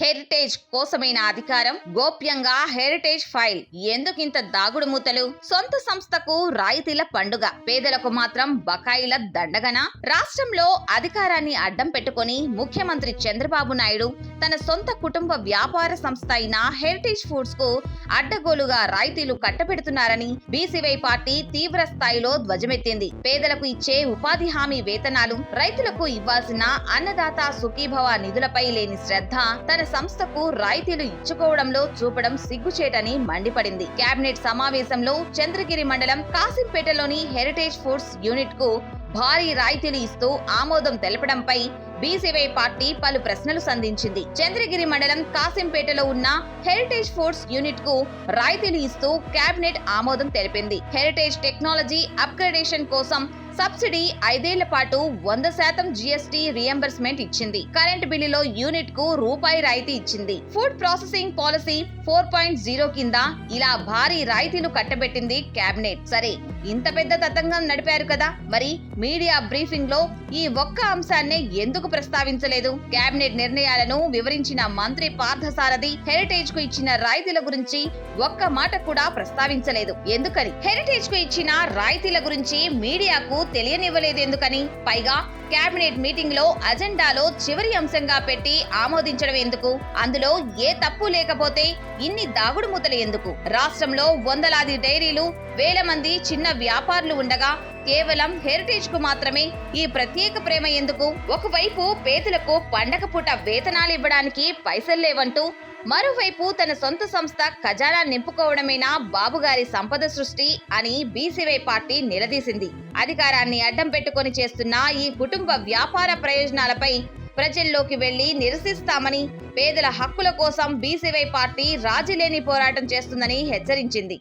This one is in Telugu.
హెరిటేజ్ కోసమైన అధికారం, గోప్యంగా హెరిటేజ్ ఫైల్, ఎందుకింత దాగుడు మూతలు? సొంత సంస్థకు రాయితీల పండుగ, పేదలకు మాత్రం బకాయిల దండగన. రాష్ట్రంలో అధికారాన్ని అడ్డం పెట్టుకుని ముఖ్యమంత్రి చంద్రబాబు నాయుడు తన సొంత కుటుంబ వ్యాపార సంస్థ అయిన హెరిటేజ్ ఫుడ్స్ కు అడ్డగోలుగా రాయితీలు కట్టబెడుతున్నారని బీసీవై పార్టీ తీవ్ర స్థాయిలో ధ్వజమెత్తింది. పేదలకు ఇచ్చే ఉపాధి హామీ వేతనాలు, రైతులకు ఇవ్వాల్సిన అన్నదాత సుఖీభవ నిధులపై లేని శ్రద్ధ తన సంస్థకు రాయితీలు ఇచ్చుకోవడంలో చూపడం సిగ్గుచేటని మండిపడింది. కేబినెట్ సమావేశంలో చంద్రగిరి మండలం కాసింపేటలోని హెరిటేజ్ ఫుడ్స్ యూనిట్ కు భారీ రాయితీలు ఇస్తూ ఆమోదం తెలపడంపై బీసీవై పార్టీ పలు ప్రశ్నలు సంధించింది. చంద్రగిరి మండలం కాసింపేటలో ఉన్న హెరిటేజ్ ఫుడ్స్ యూనిట్ కు రాయితీలు ఇస్తూ కేబినెట్ ఆమోదం తెలిపింది. హెరిటేజ్ టెక్నాలజీ అప్గ్రేడేషన్ కోసం సబ్సిడీ 5 ఏళ్ల పాటు 100% జీఎస్టీ రియంబర్స్మెంట్ ఇచ్చింది. కరెంట్ బిల్లులో యూనిట్ కు రూపాయి రాయితీ ఇచ్చింది. ఫుడ్ ప్రాసెసింగ్ పాలసీ 4.0 కింద ఇలా భారీ రాయితీలు కట్టబెట్టింది కేబినెట్. సరే, ఇంత పెద్ద తతంగం నడిపారు కదా, మరి మీడియా బ్రీఫింగ్ లో ఈ ఒక్క అంశాన్నే ఎందుకు ప్రస్తావించలేదు? కేబినెట్ నిర్ణయాలను వివరించిన మంత్రి పార్థసారథి హెరిటేజ్ కు ఇచ్చిన రాయితీల గురించి ఒక్క మాట కూడా ప్రస్తావించలేదు. ఎందుకని? హెరిటేజ్ కు ఇచ్చిన రాయితీల గురించి మీడియాకు తెలియనివ్వలేదు ఎందుకని? పైగా కేబినెట్ మీటింగ్ లో అజెండాలో చివరి అంశంగా పెట్టి ఆమోదించడం ఎందుకు? అందులో ఏ తప్పు లేకపోతే ఇన్ని దాగుడు మూతలు ఎందుకు? రాష్ట్రంలో వందలాది డైరీలు, వేల మంది చిన్న వ్యాపారులు ఉండగా కేవలం హెరిటేజ్ కు మాత్రమే ఈ ప్రత్యేక ప్రేమ ఎందుకు? ఒకవైపు పేదలకు పండగ పూట వేతనాలు ఇవ్వడానికి పైసలు లేవంటూ, మరోవైపు తన సొంత సంస్థ ఖజానా నింపుకోవడమేనా బాబుగారి సంపద సృష్టి అని బీసీవై పార్టీ నిలదీసింది. అధికారాన్ని అడ్డం పెట్టుకొని చేస్తున్న ఈ కుటుంబ వ్యాపార ప్రయోజనాలపై ప్రజల్లోకి వెళ్లి నిరసిస్తామని, పేదల హక్కుల కోసం బీసీవై పార్టీ రాజీలేని పోరాటం చేస్తుందని హెచ్చరించింది.